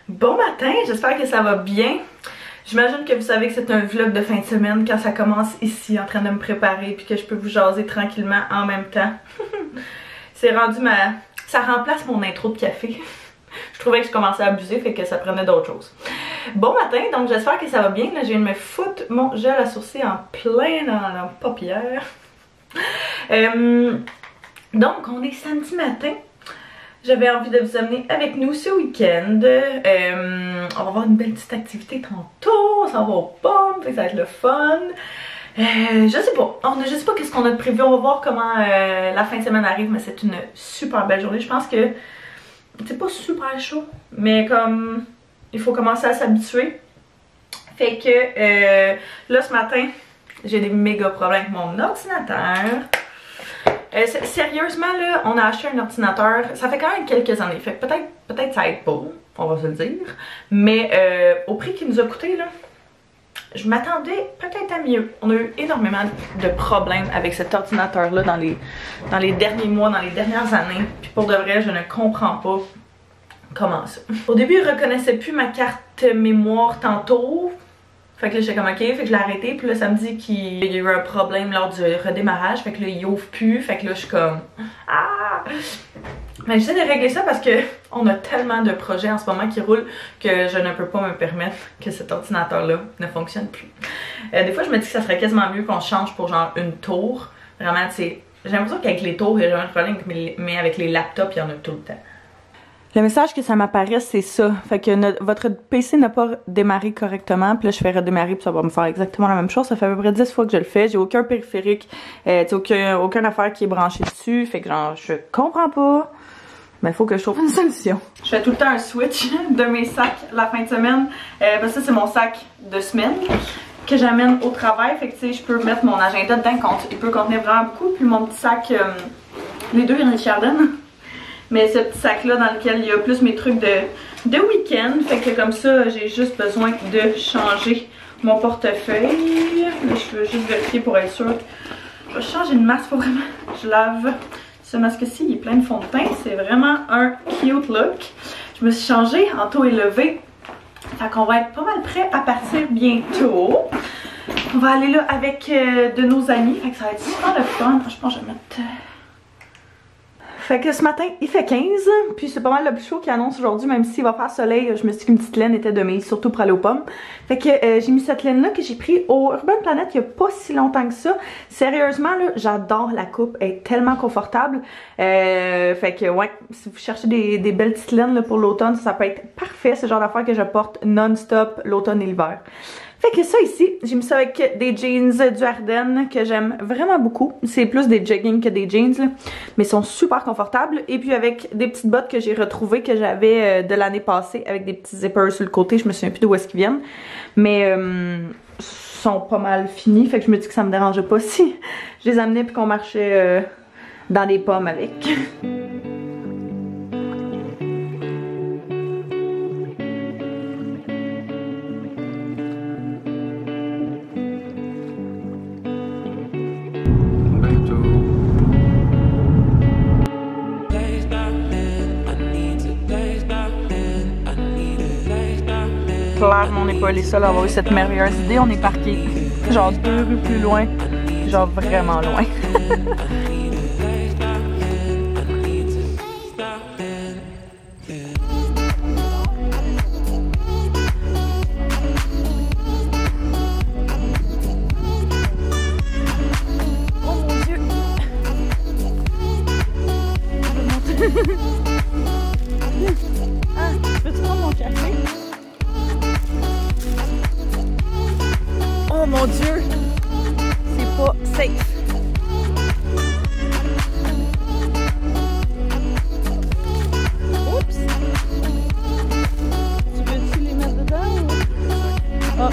Bon matin, j'espère que ça va bien. J'imagine que vous savez que c'est un vlog de fin de semaine quand ça commence ici en train de me préparer puis que je peux vous jaser tranquillement en même temps. C'est rendu ça remplace mon intro de café. Je trouvais que je commençais à abuser, fait que ça prenait d'autres choses. Bon matin, donc j'espère que ça va bien. Là, je viens de me foutre mon gel à sourcils en plein dans la paupière. Donc, on est samedi matin. J'avais envie de vous amener avec nous ce week-end. On va avoir une belle petite activité tantôt. On s'en va aux pommes, fait que ça va être le fun. Je sais pas. Je sais pas qu'est-ce qu'on a de prévu. On va voir comment la fin de semaine arrive, mais c'est une super belle journée. Je pense que c'est pas super chaud, mais comme il faut commencer à s'habituer. Fait que là ce matin, j'ai des méga problèmes avec mon ordinateur. Sérieusement là, on a acheté un ordinateur, ça fait quand même quelques années, fait que peut-être ça aide pas, on va se le dire, mais au prix qu'il nous a coûté là, je m'attendais peut-être à mieux. On a eu énormément de problèmes avec cet ordinateur là dans les derniers mois, dans les dernières années, puis pour de vrai je ne comprends pas comment ça. Au début il reconnaissait plus ma carte mémoire tantôt. Fait que là j'étais comme ok, fait que je l'ai arrêté, puis là ça me dit qu'il y a eu un problème lors du redémarrage, fait que là il ouvre plus, fait que là je suis comme ah! Mais j'essaie de régler ça parce que on a tellement de projets en ce moment qui roulent que je ne peux pas me permettre que cet ordinateur là ne fonctionne plus. Des fois je me dis que ça serait quasiment mieux qu'on change pour genre une tour. Vraiment j'ai l'impression qu'avec les tours il y a jamais de problème, mais avec les laptops il y en a tout le temps. Le message que ça m'apparaît, c'est ça. Fait que votre PC n'a pas démarré correctement. Puis là, je fais redémarrer, puis ça va me faire exactement la même chose. Ça fait à peu près 10 fois que je le fais. J'ai aucun périphérique, aucune affaire qui est branchée dessus. Fait que genre, je comprends pas. Mais il faut que je trouve une solution. Je fais tout le temps un switch de mes sacs la fin de semaine. Parce que ça, c'est mon sac de semaine que j'amène au travail. Fait que tu sais, je peux mettre mon agenda dedans. Il peut contenir vraiment beaucoup. Puis mon petit sac, les deux viennent de Chardin. Mais ce petit sac là dans lequel il y a plus mes trucs de week-end. Fait que comme ça j'ai juste besoin de changer mon portefeuille. Là, je veux juste vérifier pour être sûre. Je vais changer de masque, faut vraiment. Je lave ce masque-ci, il est plein de fond de teint. C'est vraiment un cute look. Je me suis changée en taux élevé. Fait qu'on va être pas mal prêt à partir bientôt. On va aller là avec de nos amis. Fait que ça va être super le fun. Je pense que je vais mettre... Fait que ce matin, il fait 15, puis c'est pas mal le plus chaud qui annonce aujourd'hui, même s'il va faire soleil, je me suis dit qu'une petite laine était de mise, surtout pour aller aux pommes. Fait que j'ai mis cette laine-là que j'ai pris au Urban Planet il y a pas si longtemps que ça. Sérieusement, là, j'adore la coupe, elle est tellement confortable. Fait que ouais, si vous cherchez des belles petites laines là, pour l'automne, ça peut être parfait, c'est le genre d'affaire que je porte non-stop l'automne et l'hiver. Fait que ça ici, j'ai mis ça avec des jeans du Ardennes que j'aime vraiment beaucoup. C'est plus des jogging que des jeans, là, mais ils sont super confortables. Et puis avec des petites bottes que j'ai retrouvées que j'avais de l'année passée avec des petits zippers sur le côté. Je me souviens plus d'où est-ce qu'ils viennent. Mais sont pas mal finis, fait que je me dis que ça me dérangeait pas si je les amenais puis qu'on marchait dans des pommes avec. Clairement, on n'est pas les seuls à avoir eu cette merveilleuse idée. On est parqué genre 2 rues plus loin, genre vraiment loin. Oh mon Dieu! Ah, peux-tu prendre mon café? Oh mon Dieu, c'est pas safe. Oups. Tu veux-tu les mettre dedans ou... Oh.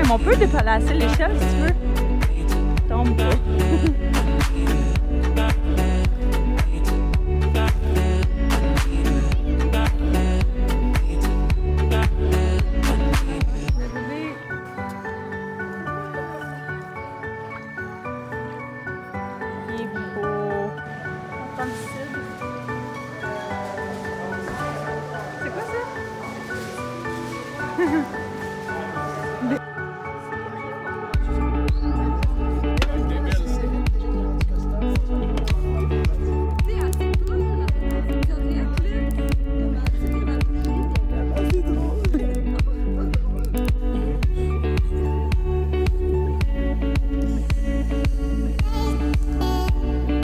Mais on peut déplacer l'échelle si tu veux. Tombe pas.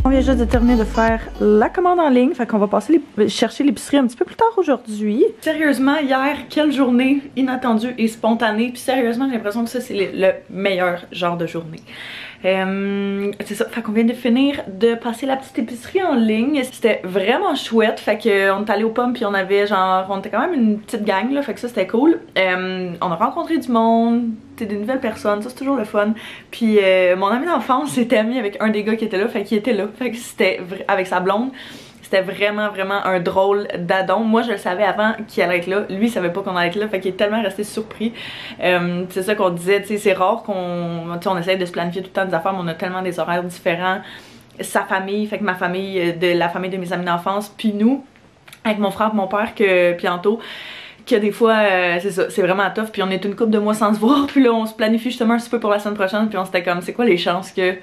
On vient juste de terminer de faire la commande en ligne, fait qu'on va passer chercher l'épicerie un petit peu plus tard aujourd'hui. Sérieusement, hier, quelle journée inattendue et spontanée, puis sérieusement, j'ai l'impression que ça c'est le meilleur genre de journée. C'est ça, fait qu'on vient de finir de passer la petite épicerie en ligne. C'était vraiment chouette, fait qu'on est allé aux pommes puis on avait genre, on était quand même une petite gang là, fait que ça c'était cool. On a rencontré du monde, des nouvelles personnes, ça c'est toujours le fun. Puis mon ami d'enfance s'était ami avec un des gars qui était là, fait qu'il était là, fait que c'était avec sa blonde. C'était vraiment un drôle d'adon. Moi je le savais avant qu'il allait être là, lui il savait pas qu'on allait être là, fait qu'il est tellement resté surpris. C'est ça qu'on disait, tu sais, c'est rare qu'on essaye de se planifier tout le temps des affaires, mais on a tellement des horaires différents. Sa famille, fait que ma famille, de la famille de mes amis d'enfance, puis nous, avec mon frère et mon père, que bientôt, que des fois, c'est ça, c'est vraiment tough, puis on est une couple de mois sans se voir, puis là on se planifie justement un petit peu pour la semaine prochaine, puis on s'était comme, c'est quoi les chances que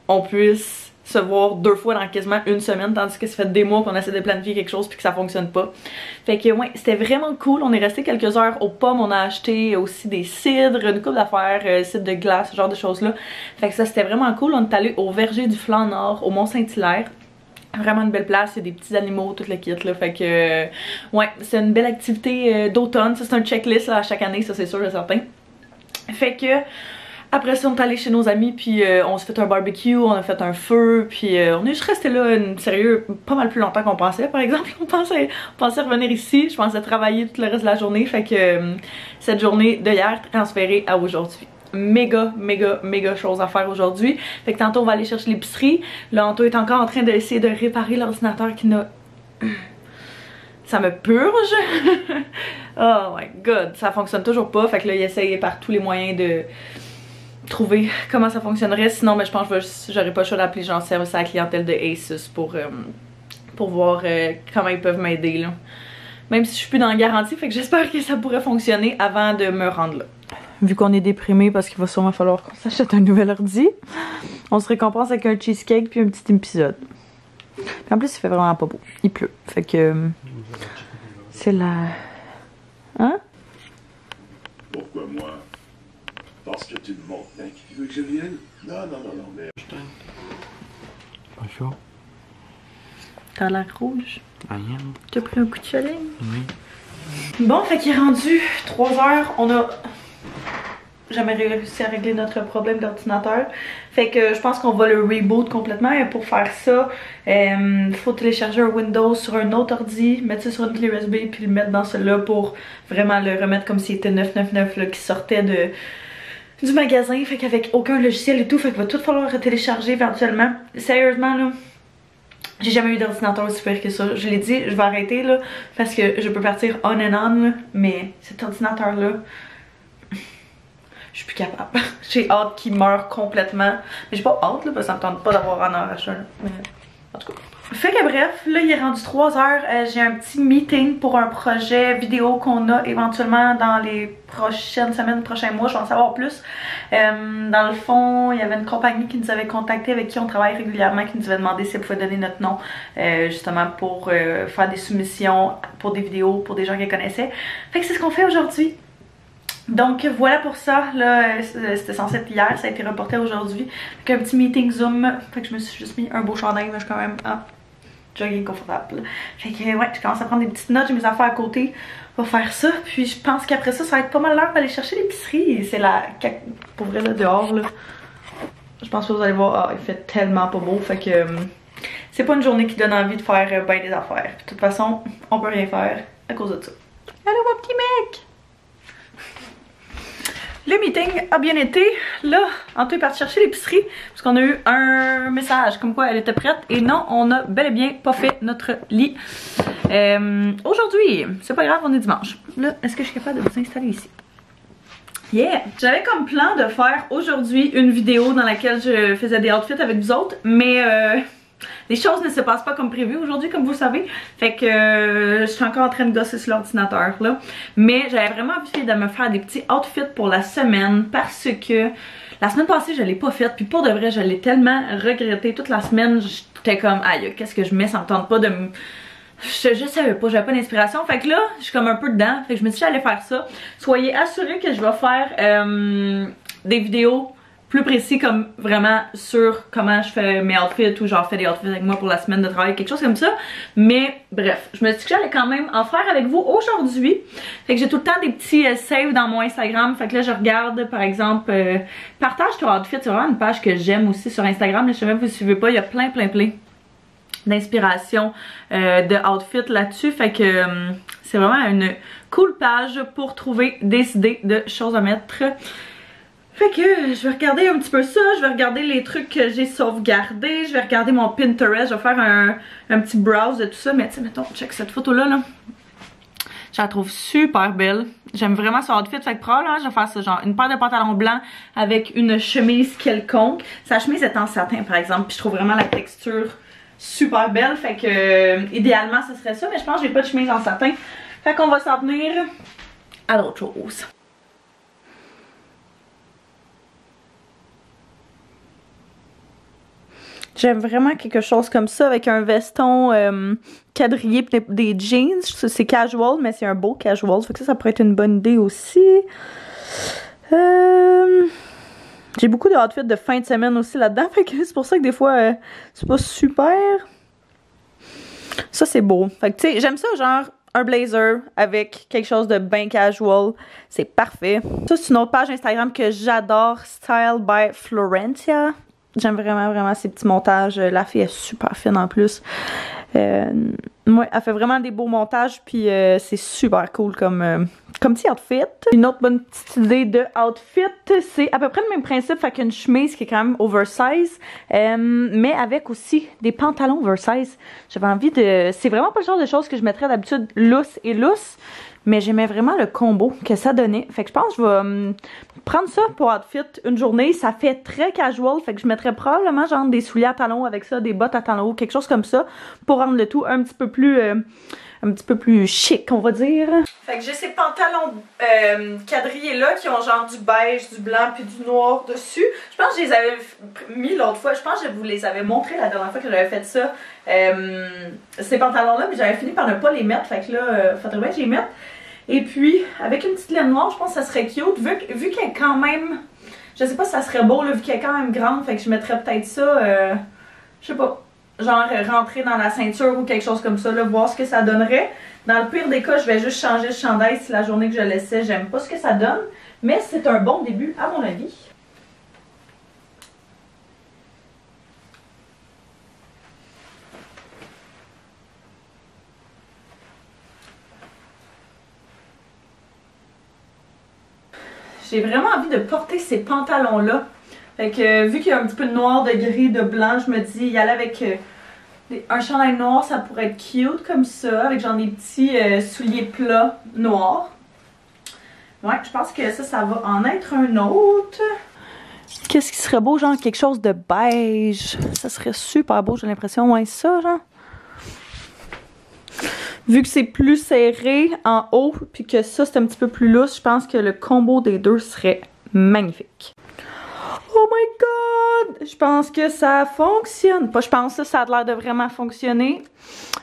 on puisse se voir 2 fois dans quasiment une semaine, tandis que ça fait des mois qu'on essaie de planifier quelque chose puis que ça fonctionne pas. Fait que ouais, c'était vraiment cool. On est resté quelques heures aux pommes, on a acheté aussi des cidres, une couple d'affaires, cidre de glace, ce genre de choses là. Fait que ça c'était vraiment cool. On est allé au verger du Flanc Nord, au Mont-Saint-Hilaire. Vraiment une belle place, il y a des petits animaux, tout le kit là, fait que ouais, c'est une belle activité d'automne. Ça c'est un checklist là, à chaque année, ça c'est sûr et certain. Fait que après ça, on est allé chez nos amis, puis on s'est fait un barbecue, on a fait un feu, puis on est juste resté là, sérieux, pas mal plus longtemps qu'on pensait, par exemple. On pensait revenir ici, je pensais travailler tout le reste de la journée, fait que cette journée de hier transférée à aujourd'hui. Méga chose à faire aujourd'hui. Fait que tantôt on va aller chercher l'épicerie. Là, Anto est encore en train d'essayer de réparer l'ordinateur qui n'a... Ça me purge. Oh my god, ça fonctionne toujours pas, fait que là il essaye par tous les moyens de trouver comment ça fonctionnerait. Sinon mais je pense que j'aurais pas le choix d'appeler genre service à la clientèle de Asus pour voir comment ils peuvent m'aider là. Même si je suis plus dans la garantie, fait que j'espère que ça pourrait fonctionner avant de me rendre là. Vu qu'on est déprimé parce qu'il va sûrement falloir qu'on s'achète un nouvel ordi, on se récompense avec un cheesecake puis un petit épisode. Puis en plus il fait vraiment pas beau, il pleut, fait que c'est la... Hein? Pourquoi moi? Parce que tu me montres bien qui veut que je vienne? Non, mais... Bonjour. T'as l'air rouge. Rien. T'as pris un coup de soleil? Oui. Bon, fait qu'il est rendu 3 heures. On a jamais réussi à régler notre problème d'ordinateur. Fait que je pense qu'on va le reboot complètement. Et pour faire ça, faut télécharger un Windows sur un autre ordi, mettre ça sur une clé USB, puis le mettre dans celui-là pour vraiment le remettre comme s'il était 999 là, qui sortait du magasin. Fait qu'avec aucun logiciel et tout, fait qu'il va tout falloir télécharger éventuellement. Sérieusement là, j'ai jamais eu d'ordinateur aussi pire que ça. Je l'ai dit, je vais arrêter là parce que je peux partir on and on là, mais cet ordinateur là, je suis plus capable. J'ai hâte qu'il meure complètement. Mais j'ai pas hâte là parce que ça me tente pas d'avoir un arraché là. Mais en tout cas. Fait que bref, là il est rendu 3 heures. J'ai un petit meeting pour un projet vidéo qu'on a éventuellement dans les prochaines semaines, prochains mois. Je vais en savoir plus. Dans le fond, il y avait une compagnie qui nous avait contacté, avec qui on travaille régulièrement, qui nous avait demandé si elle pouvait donner notre nom justement pour faire des soumissions pour des vidéos pour des gens qu'elle connaissait. Fait que c'est ce qu'on fait aujourd'hui. Donc voilà pour ça, là c'était censé être hier, ça a été reporté aujourd'hui. Fait qu'un petit meeting Zoom, fait que je me suis juste mis un beau chandail, mais je suis quand même jogging confortable. Fait que ouais, je commence à prendre des petites notes, j'ai mes affaires à côté, on va faire ça. Puis je pense qu'après ça, ça va être pas mal l'heure d'aller chercher l'épicerie. C'est la... pour vrai là, dehors là, je pense que vous allez voir, il fait tellement pas beau, fait que c'est pas une journée qui donne envie de faire ben des affaires. Puis, de toute façon, on peut rien faire à cause de ça. Allô mon petit mec! Le meeting a bien été. Là, Anto est parti chercher l'épicerie parce qu'on a eu un message comme quoi elle était prête. Et non, on a bel et bien pas fait notre lit. Aujourd'hui, c'est pas grave, on est dimanche. Là, est-ce que je suis capable de vous installer ici? Yeah! J'avais comme plan de faire aujourd'hui une vidéo dans laquelle je faisais des outfits avec vous autres. Mais les choses ne se passent pas comme prévu aujourd'hui, comme vous savez. Fait que je suis encore en train de gosser sur l'ordinateur là. Mais j'avais vraiment envie de me faire des petits outfits pour la semaine parce que la semaine passée je l'ai pas faite. Puis pour de vrai je l'ai tellement regretté toute la semaine. J'étais comme aïe, qu'est-ce que je mets, ça me tente pas de me... Je savais pas, j'avais pas d'inspiration. Fait que là, je suis comme un peu dedans. Fait que je me suis dit j'allais faire ça. Soyez assurés que je vais faire des vidéos plus précis comme vraiment sur comment je fais mes outfits ou genre fais des outfits avec moi pour la semaine de travail, quelque chose comme ça. Mais bref, je me suis dit que j'allais quand même en faire avec vous aujourd'hui. Fait que j'ai tout le temps des petits saves dans mon Instagram. Fait que là je regarde par exemple partage ton outfit, c'est vraiment une page que j'aime aussi sur Instagram. Là, je sais même si vous ne suivez pas, il y a plein d'inspiration de outfit là-dessus. Fait que c'est vraiment une cool page pour trouver des idées de choses à mettre. Fait que je vais regarder un petit peu ça, je vais regarder les trucs que j'ai sauvegardés, je vais regarder mon Pinterest, je vais faire un petit browse de tout ça. Mais tu sais, mettons, check cette photo-là, là. Je la trouve super belle. J'aime vraiment son outfit. Fait que probablement, je vais faire ça, genre une paire de pantalons blancs avec une chemise quelconque. Sa chemise est en satin, par exemple, puis je trouve vraiment la texture super belle. Fait que, idéalement, ce serait ça, mais je pense que j'ai pas de chemise en satin. Fait qu'on va s'en tenir à d'autres choses. J'aime vraiment quelque chose comme ça avec un veston quadrillé et des jeans. C'est casual, mais c'est un beau casual. Fait que ça pourrait être une bonne idée aussi. J'ai beaucoup de outfits de fin de semaine aussi là-dedans. Fait que c'est pour ça que des fois, c'est pas super. Ça, c'est beau. Fait que tu sais, j'aime ça genre un blazer avec quelque chose de bien casual. C'est parfait. Ça, c'est une autre page Instagram que j'adore. Style by Florentia. J'aime vraiment ces petits montages. La fille est super fine en plus. Ouais, elle fait vraiment des beaux montages. Puis c'est super cool comme petit outfit. Une autre bonne petite idée de outfit, c'est à peu près le même principe. Fait qu'une chemise qui est quand même oversize. Mais avec aussi des pantalons oversize. J'avais envie de... C'est vraiment pas le genre de choses que je mettrais d'habitude loose et loose. Mais j'aimais vraiment le combo que ça donnait. Fait que je pense que je vais prendre ça pour outfit une journée. Ça fait très casual. Fait que je mettrais probablement genre des souliers à talons avec ça, des bottes à talons, quelque chose comme ça. Pour rendre le tout un petit peu plus chic, on va dire. Fait que j'ai ces pantalons quadrillés là qui ont genre du beige, du blanc puis du noir dessus. Je pense que je les avais mis l'autre fois. Je pense que je vous les avais montrés la dernière fois que j'avais fait ça. Ces pantalons là, mais j'avais fini par ne pas les mettre. Fait que là, faudrait bien que je les mette. Et puis, avec une petite laine noire, je pense que ça serait cute. Vu qu'elle est quand même... Je sais pas si ça serait beau, là, vu qu'elle est quand même grande. Fait que je mettrais peut-être ça... je sais pas. Genre rentrer dans la ceinture ou quelque chose comme ça, là, voir ce que ça donnerait. Dans le pire des cas, je vais juste changer le chandail si la journée que je laissais, j'aime pas ce que ça donne. Mais c'est un bon début, à mon avis. J'ai vraiment envie de porter ces pantalons-là. Fait que vu qu'il y a un petit peu de noir, de gris, de blanc, je me dis y aller avec un chandail noir, ça pourrait être cute comme ça, avec genre des petits souliers plats noirs. Ouais, je pense que ça va en être un autre. Qu'est-ce qui serait beau, genre quelque chose de beige? Ça serait super beau, j'ai l'impression. Ouais, ça, genre. Vu que c'est plus serré en haut, puis que ça c'est un petit peu plus lousse, je pense que le combo des deux serait magnifique. Oh my god! Je pense que ça fonctionne. Pas je pense, ça a l'air de vraiment fonctionner.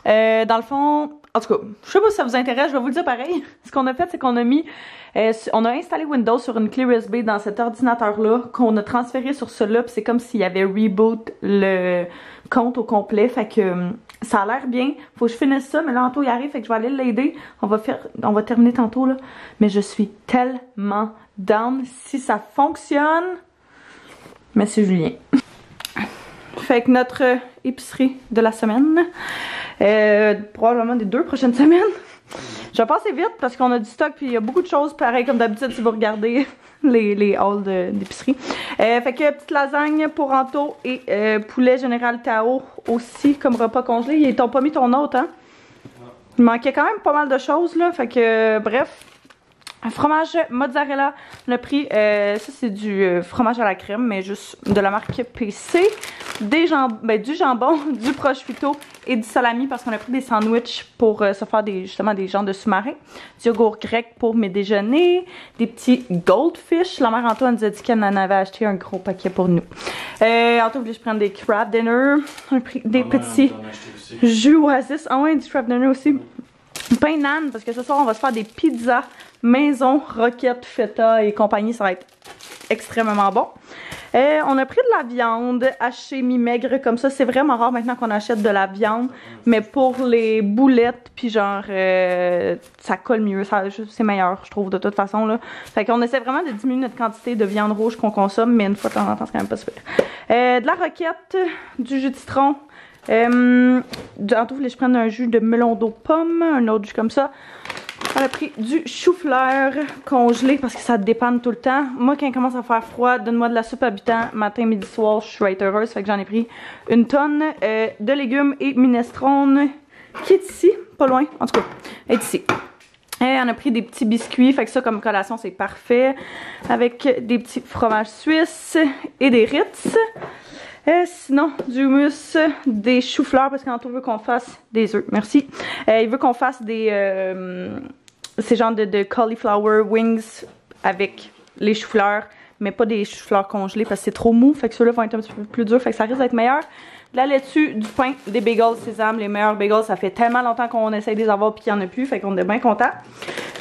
Dans le fond, en tout cas, je sais pas si ça vous intéresse, je vais vous le dire pareil. Ce qu'on a fait, c'est qu'on a mis... on a installé Windows sur une clé USB dans cet ordinateur-là, qu'on a transféré sur celui-là, puis c'est comme s'il y avait reboot le compte au complet, fait que ça a l'air bien. Faut que je finisse ça, mais là, Anto, il arrive, fait que je vais aller l'aider. On va terminer tantôt, là. Mais je suis tellement down. Si ça fonctionne, merci Julien. Fait que notre épicerie de la semaine, probablement des 2 prochaines semaines. Je vais passer vite parce qu'on a du stock puis il y a beaucoup de choses pareil comme d'habitude si vous regardez les hauls d'épicerie. Fait que petite lasagne pour Anto et poulet général Tao aussi comme repas congelé. Ils t'ont pas mis ton autre, hein? Il manquait quand même pas mal de choses là. Fait que bref, Un fromage mozzarella, on a pris, ça c'est du fromage à la crème, mais juste de la marque PC, du jambon, du prosciutto et du salami parce qu'on a pris des sandwichs pour se faire justement des genres de sous-marins, du yogourt grec pour mes déjeuners, des petits goldfish. La mère Antoine nous a dit qu'elle en avait acheté un gros paquet pour nous. Antoine voulait que je prenne des crab dinner, on a pris des petits jus Oasis, ah ouais, du crab dinner aussi. Pain nan, parce que ce soir on va se faire des pizzas maison, roquettes, feta et compagnie, ça va être extrêmement bon. On a pris de la viande hachée mi-maigre comme ça, c'est vraiment rare maintenant qu'on achète de la viande, mais pour les boulettes, puis genre ça colle mieux, c'est meilleur je trouve de toute façon là. Fait qu'on essaie vraiment de diminuer notre quantité de viande rouge qu'on consomme, mais une fois de temps en temps c'est quand même pas super. De la roquette, du jus de citron. Tantôt, je prendre un jus de melon d'eau pomme, un autre jus comme ça. On a pris du chou-fleur congelé parce que ça dépanne tout le temps. Moi, quand il commence à faire froid, donne-moi de la soupe habitant matin, midi, soir, je suis heureuse. Fait que j'en ai pris une tonne de légumes et minestrone qui est ici, pas loin, en tout cas, est ici. Et on a pris des petits biscuits, fait que ça comme collation c'est parfait. Avec des petits fromages suisses et des Ritz. Sinon, du hummus, des choux-fleurs parce qu'Anto veut qu'on fasse des œufs. Merci. Il veut qu'on fasse des ces genres de cauliflower wings avec les choux-fleurs, mais pas des choux-fleurs congelés parce que c'est trop mou. Fait que ceux-là vont être un petit peu plus durs, fait que ça risque d'être meilleur. De la laitue, du pain, des bagels sésame, les meilleurs bagels. Ça fait tellement longtemps qu'on essaye de les avoir puis qu'il n'y en a plus, fait qu'on est bien contents.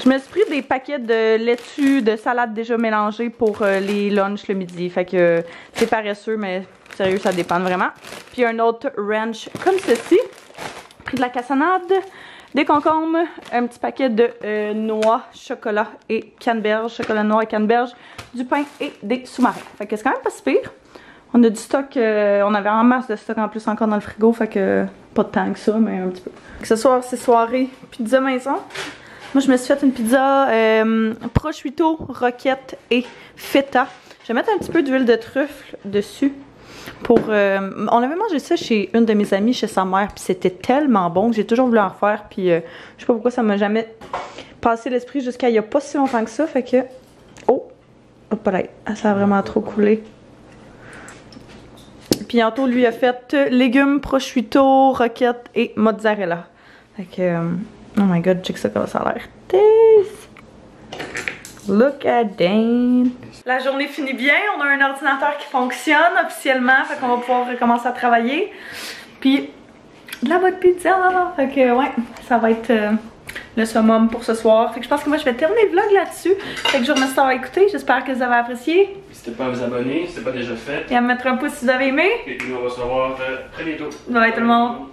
Je me suis pris des paquets de laitue, de salade déjà mélangée pour les lunchs le midi. Fait que c'est paresseux, mais sérieux, ça dépend vraiment. Puis un autre ranch comme ceci. Pris de la cassonade, des concombres, un petit paquet de noix, chocolat et canneberge, chocolat noir et canneberge, du pain et des sous-marins. Fait que c'est quand même pas si pire. On a du stock, on avait en masse de stock en plus encore dans le frigo, fait que pas de temps que ça, mais un petit peu. Ce soir, c'est soirée pizza maison. Moi, je me suis fait une pizza prosciutto, roquette et feta. Je vais mettre un petit peu d'huile de truffe dessus. On avait mangé ça chez une de mes amies, chez sa mère, puis c'était tellement bon que j'ai toujours voulu en refaire, puis je sais pas pourquoi ça m'a jamais passé l'esprit jusqu'à il y a pas si longtemps que ça, fait que... Oh! Hop là, ça a vraiment trop coulé. Puis Anto lui a fait légumes, prosciutto, roquette et mozzarella. Fait que... oh my god, check ça comment ça a l'air. Look at that. La journée finit bien, on a un ordinateur qui fonctionne officiellement, fait qu'on va pouvoir recommencer à travailler. Puis de la bonne pizza, fait que ouais, ça va être le summum pour ce soir. Fait que je pense que moi je vais terminer le vlog là-dessus. Fait que je vous remercie d'avoir écouté, j'espère que vous avez apprécié. N'hésitez pas à vous abonner, si ce n'est pas déjà fait. Et à me mettre un pouce si vous avez aimé. Et puis on va se revoir très bientôt. Bye tout le monde.